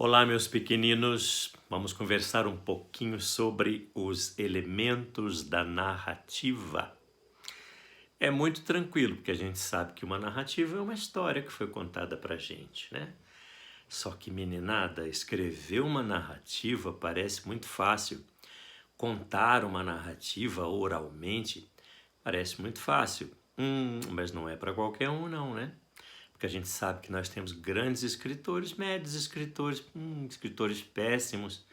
Olá, meus pequeninos. Vamos conversar um pouquinho sobre os elementos da narrativa. É muito tranquilo, porque a gente sabe que uma narrativa é uma história que foi contada pra gente, né? Só que, meninada, escrever uma narrativa parece muito fácil. Contar uma narrativa oralmente parece muito fácil. Mas não é para qualquer um, não, né? Porque a gente sabe que nós temos grandes escritores, médios escritores, escritores péssimos.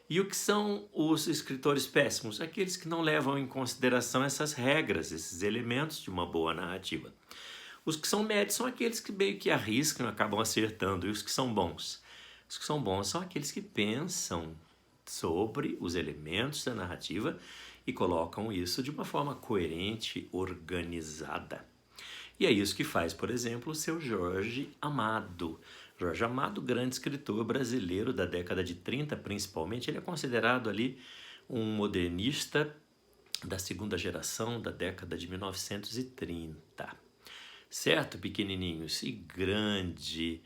E o que são os escritores péssimos? Aqueles que não levam em consideração essas regras, esses elementos de uma boa narrativa. Os que são médios são aqueles que meio que arriscam e acabam acertando. E os que são bons? Os que são bons são aqueles que pensam sobre os elementos da narrativa e colocam isso de uma forma coerente, organizada. E é isso que faz, por exemplo, o seu Jorge Amado. Jorge Amado, grande escritor brasileiro da década de 30, principalmente, ele é considerado ali um modernista da segunda geração da década de 1930. Certo, pequenininhos? E grande,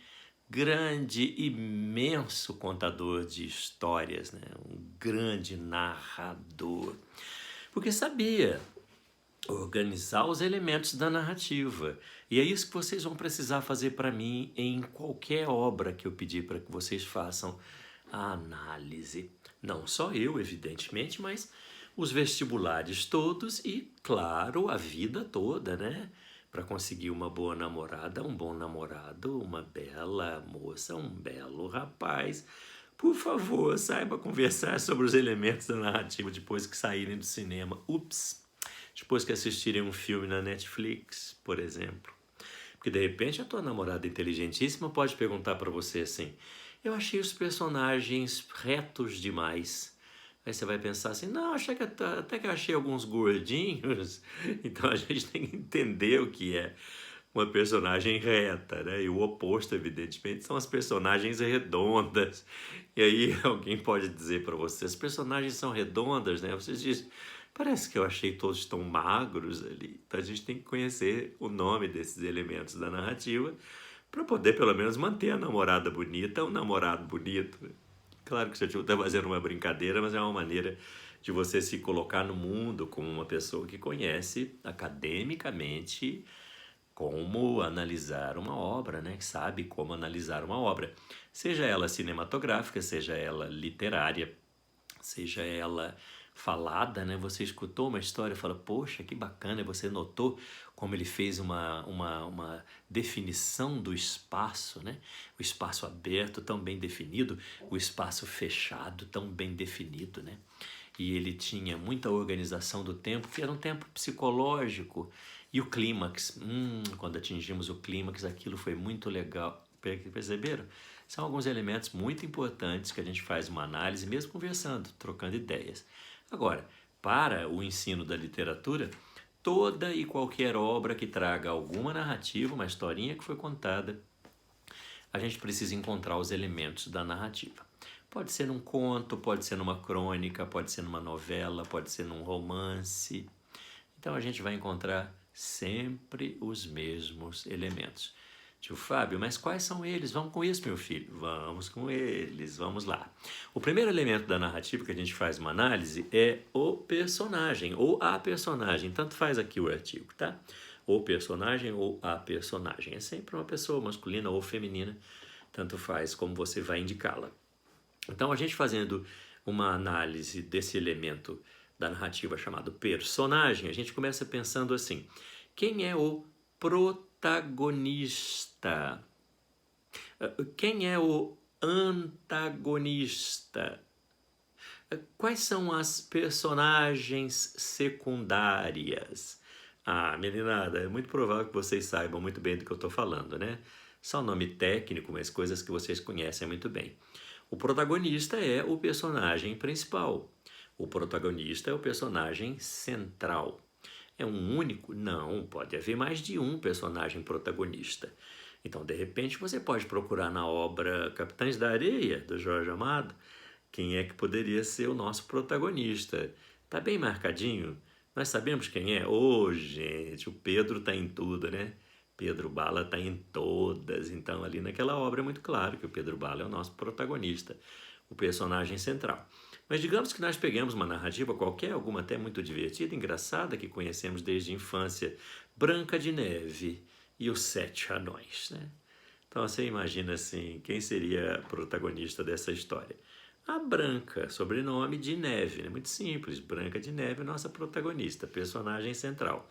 imenso contador de histórias, né? Um grande narrador. Porque sabia organizar os elementos da narrativa. E é isso que vocês vão precisar fazer para mim em qualquer obra que eu pedir para que vocês façam a análise. Não só eu, evidentemente, mas os vestibulares todos e, claro, a vida toda, né? Para conseguir uma boa namorada, um bom namorado, uma bela moça, um belo rapaz. Por favor, saiba conversar sobre os elementos da narrativa depois que saírem do cinema. Depois que assistirem um filme na Netflix, por exemplo. Porque de repente a tua namorada inteligentíssima pode perguntar para você assim: eu achei os personagens retos demais. Aí você vai pensar assim: não, achei que até que eu achei alguns gordinhos. Então a gente tem que entender o que é uma personagem reta, né? E o oposto, evidentemente, são as personagens redondas. E aí alguém pode dizer para você: as personagens são redondas, né? Vocês dizem: parece que eu achei todos tão magros ali. Então a gente tem que conhecer o nome desses elementos da narrativa para poder pelo menos manter a namorada bonita, o namorado bonito. Claro que eu estou fazendo uma brincadeira, mas é uma maneira de você se colocar no mundo como uma pessoa que conhece academicamente como analisar uma obra, né? Que sabe como analisar uma obra. Seja ela cinematográfica, seja ela literária, seja ela falada, né? Você escutou uma história e fala, poxa, que bacana, e você notou como ele fez uma definição do espaço, né? O espaço aberto tão bem definido, o espaço fechado tão bem definido, né? E ele tinha muita organização do tempo, que era um tempo psicológico. E o clímax, quando atingimos o clímax, aquilo foi muito legal. Perceberam? São alguns elementos muito importantes que a gente faz uma análise, mesmo conversando, trocando ideias. Agora, para o ensino da literatura, toda e qualquer obra que traga alguma narrativa, uma historinha que foi contada, a gente precisa encontrar os elementos da narrativa. Pode ser num conto, pode ser numa crônica, pode ser numa novela, pode ser num romance. Então a gente vai encontrar sempre os mesmos elementos. Tio Fábio, mas quais são eles? Vamos com isso, meu filho. Vamos com eles, vamos lá. O primeiro elemento da narrativa que a gente faz uma análise é o personagem, ou a personagem. Tanto faz aqui o artigo, tá? O personagem ou a personagem. É sempre uma pessoa masculina ou feminina, tanto faz como você vai indicá-la. Então, a gente fazendo uma análise desse elemento da narrativa chamado personagem, a gente começa pensando assim: quem é o protagonista? Quem é o antagonista? Quais são as personagens secundárias? Ah, meninada, é muito provável que vocês saibam muito bem do que eu estou falando, né? Só nome técnico, mas coisas que vocês conhecem muito bem. O protagonista é o personagem principal. O protagonista é o personagem central. É um único? Não, pode haver mais de um personagem protagonista. Então, de repente, você pode procurar na obra Capitães da Areia, do Jorge Amado, quem é que poderia ser o nosso protagonista. Tá bem marcadinho? Nós sabemos quem é? Ô, gente, o Pedro tá em tudo, né? Pedro Bala está em todas, então ali naquela obra é muito claro que o Pedro Bala é o nosso protagonista, o personagem central. Mas digamos que nós peguemos uma narrativa qualquer, alguma até muito divertida, engraçada, que conhecemos desde a infância, Branca de Neve e os Sete Anões, né? Então você imagina assim, quem seria a protagonista dessa história? A Branca, sobrenome de Neve, né? Muito simples, Branca de Neve é nossa protagonista, personagem central.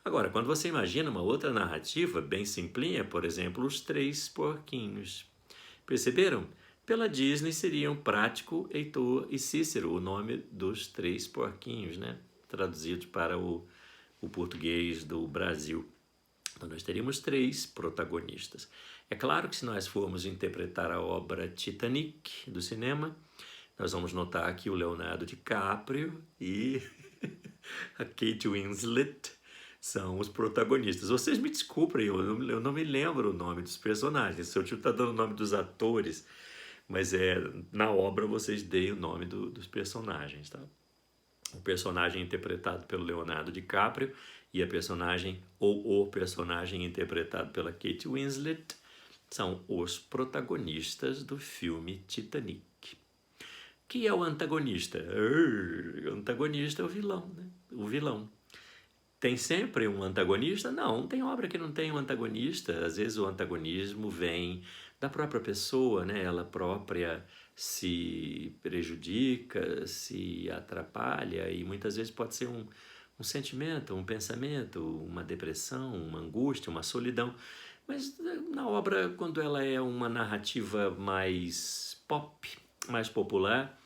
Agora, quando você imagina uma outra narrativa bem simplinha, por exemplo, Os Três Porquinhos. Perceberam? Pela Disney seriam Prático, Heitor e Cícero, o nome dos três porquinhos, né? Traduzidos para o português do Brasil. Então, nós teríamos três protagonistas. É claro que se nós formos interpretar a obra Titanic do cinema, nós vamos notar que o Leonardo DiCaprio e a Kate Winslet são os protagonistas. Vocês me desculpem, eu não me lembro o nome dos personagens. Seu tio está dando o nome dos atores, mas na obra vocês deem o nome dos personagens, tá? O personagem interpretado pelo Leonardo DiCaprio e a personagem ou o personagem interpretado pela Kate Winslet são os protagonistas do filme Titanic. Que é o antagonista? O antagonista é o vilão, né? O vilão. Tem sempre um antagonista? Não, tem obra que não tem um antagonista. Às vezes o antagonismo vem da própria pessoa, né? Ela própria se prejudica, se atrapalha e muitas vezes pode ser um sentimento, um pensamento, uma depressão, uma angústia, uma solidão. Mas na obra, quando ela é uma narrativa mais pop, mais popular,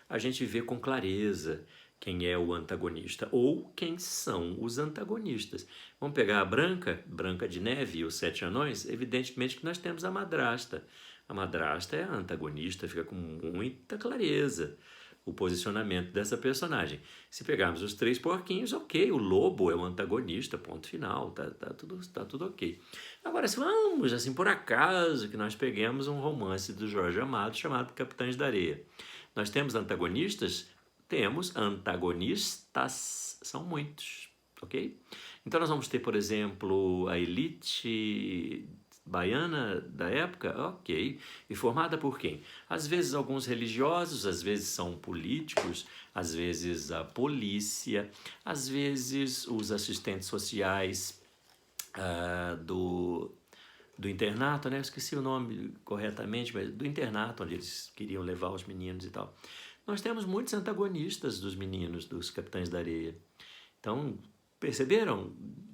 a gente vê com clareza quem é o antagonista ou quem são os antagonistas. Vamos pegar a Branca de Neve e os Sete Anões, evidentemente que nós temos a madrasta. A madrasta é a antagonista, fica com muita clareza o posicionamento dessa personagem. Se pegarmos os três porquinhos, ok, o lobo é o antagonista, ponto final, tá tudo ok. Agora, se vamos, assim, por acaso, que nós peguemos um romance do Jorge Amado chamado Capitães da Areia. Nós temos antagonistas? Temos antagonistas, são muitos, ok? Então nós vamos ter, por exemplo, a elite baiana da época, ok, e formada por quem? Às vezes alguns religiosos, às vezes são políticos, às vezes a polícia, às vezes os assistentes sociais do internato, né? Eu esqueci o nome corretamente, mas do internato, onde eles queriam levar os meninos e tal. Nós temos muitos antagonistas dos meninos, dos Capitães da Areia. Então, perceberam?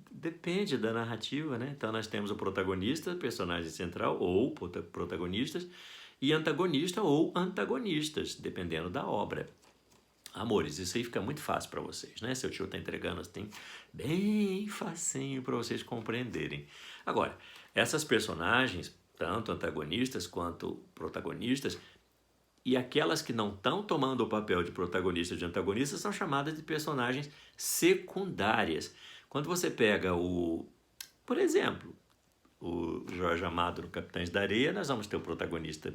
Depende da narrativa, né? Então, nós temos o protagonista, personagem central, ou protagonistas, e antagonista ou antagonistas, dependendo da obra. Amores, isso aí fica muito fácil para vocês, né? Seu tio está entregando assim, bem facinho para vocês compreenderem. Agora, essas personagens, tanto antagonistas quanto protagonistas, e aquelas que não estão tomando o papel de protagonista e de antagonista são chamadas de personagens secundárias. Quando você pega por exemplo, o Jorge Amado no Capitães da Areia, nós vamos ter o protagonista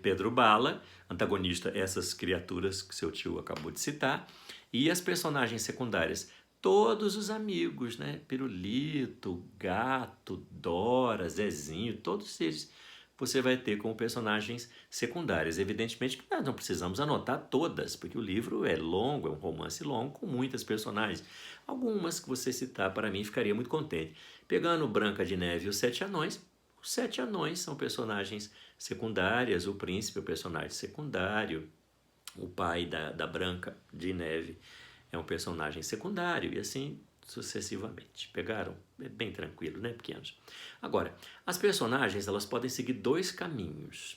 Pedro Bala, antagonista essas criaturas que seu tio acabou de citar, e as personagens secundárias, todos os amigos, né? Pirulito, Gato, Dora, Zezinho, todos eles você vai ter como personagens secundárias. Evidentemente que nós não precisamos anotar todas, porque o livro é longo, é um romance longo com muitas personagens. Algumas que você citar para mim ficaria muito contente. Pegando Branca de Neve e os Sete Anões são personagens secundárias, o príncipe é o personagem secundário, o pai da Branca de Neve é um personagem secundário e assim sucessivamente. Pegaram? É bem tranquilo, né, pequenos? Agora, as personagens elas podem seguir dois caminhos.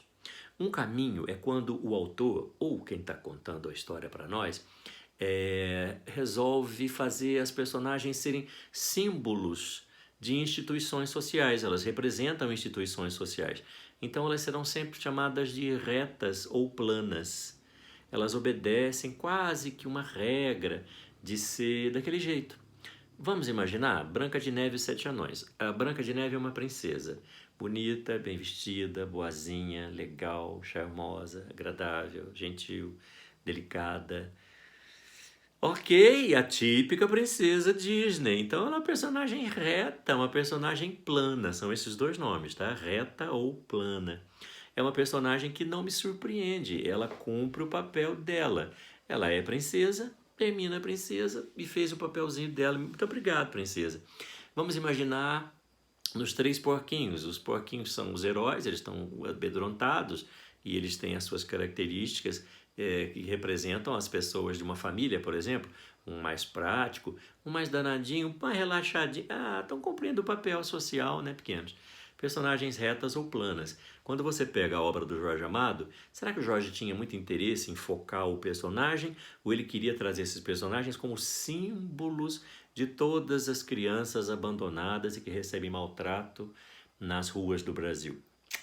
Um caminho é quando o autor, ou quem está contando a história para nós, resolve fazer as personagens serem símbolos de instituições sociais. Elas representam instituições sociais. Então, elas serão sempre chamadas de retas ou planas. Elas obedecem quase que uma regra de ser daquele jeito. Vamos imaginar Branca de Neve e os Sete Anões. A Branca de Neve é uma princesa, bonita, bem vestida, boazinha, legal, charmosa, agradável, gentil, delicada. Ok, a típica princesa Disney. Então ela é uma personagem reta, uma personagem plana. São esses dois nomes, tá? Reta ou plana. É uma personagem que não me surpreende. Ela cumpre o papel dela. Ela é princesa, termina a princesa e fez o papelzinho dela. Muito obrigado, princesa. Vamos imaginar nos três porquinhos. Os porquinhos são os heróis, eles estão amedrontados e eles têm as suas características que representam as pessoas de uma família, por exemplo. Um mais prático, um mais danadinho, um mais relaxadinho. Ah, estão cumprindo o papel social, né, pequenos? Personagens retas ou planas. Quando você pega a obra do Jorge Amado, será que o Jorge tinha muito interesse em focar o personagem ou ele queria trazer esses personagens como símbolos de todas as crianças abandonadas e que recebem maltrato nas ruas do Brasil?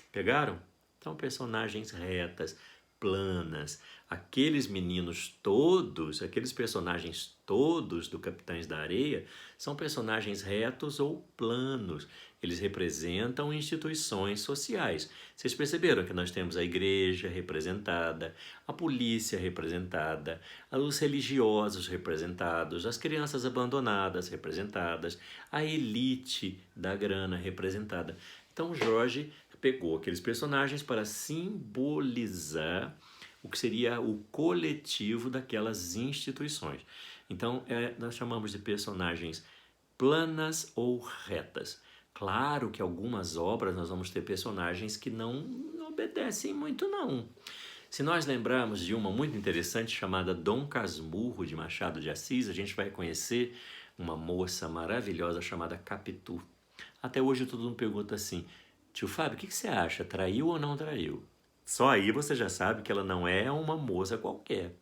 Pegaram? Então, personagens retas, planas, aqueles meninos todos, aqueles personagens todos do Capitães da Areia são personagens retos ou planos. Eles representam instituições sociais. Vocês perceberam que nós temos a igreja representada, a polícia representada, os religiosos representados, as crianças abandonadas representadas, a elite da grana representada. Então Jorge pegou aqueles personagens para simbolizar o que seria o coletivo daquelas instituições. Então, nós chamamos de personagens planas ou retas. Claro que algumas obras nós vamos ter personagens que não obedecem muito, não. Se nós lembrarmos de uma muito interessante chamada Dom Casmurro, de Machado de Assis, a gente vai conhecer uma moça maravilhosa chamada Capitu. Até hoje todo mundo pergunta assim: tio Fábio, o que você acha? Traiu ou não traiu? Só aí você já sabe que ela não é uma moça qualquer.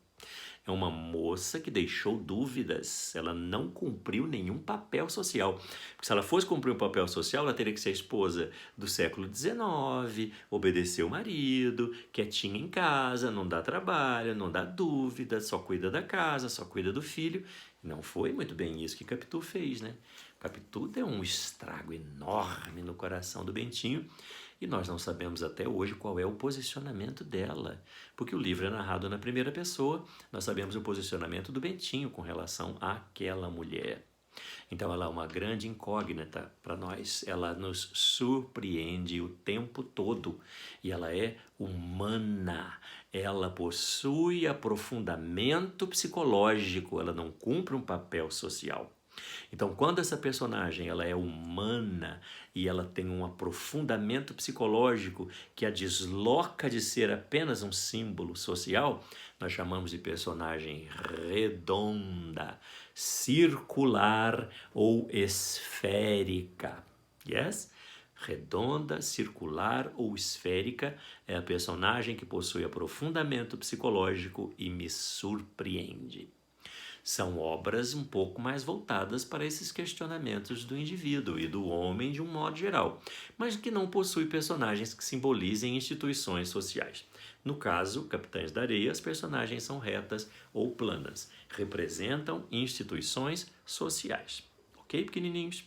É uma moça que deixou dúvidas. Ela não cumpriu nenhum papel social. Porque se ela fosse cumprir um papel social, ela teria que ser esposa do século XIX, obedecer o marido, quietinha em casa, não dá trabalho, não dá dúvida, só cuida da casa, só cuida do filho. Não foi muito bem isso que Capitu fez, né? Capitu deu um estrago enorme no coração do Bentinho e nós não sabemos até hoje qual é o posicionamento dela, porque o livro é narrado na primeira pessoa, nós sabemos o posicionamento do Bentinho com relação àquela mulher. Então ela é uma grande incógnita para nós, ela nos surpreende o tempo todo e ela é humana, ela possui aprofundamento psicológico, ela não cumpre um papel social. Então, quando essa personagem ela é humana e ela tem um aprofundamento psicológico que a desloca de ser apenas um símbolo social, nós chamamos de personagem redonda, circular ou esférica. Yes? Redonda, circular ou esférica é a personagem que possui aprofundamento psicológico e me surpreende. São obras um pouco mais voltadas para esses questionamentos do indivíduo e do homem de um modo geral, mas que não possui personagens que simbolizem instituições sociais. No caso, Capitães da Areia, as personagens são retas ou planas, representam instituições sociais. Ok, pequenininhos?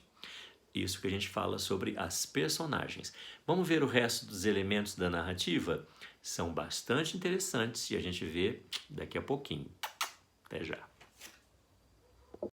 Isso que a gente fala sobre as personagens. Vamos ver o resto dos elementos da narrativa? São bastante interessantes e a gente vê daqui a pouquinho. Até já.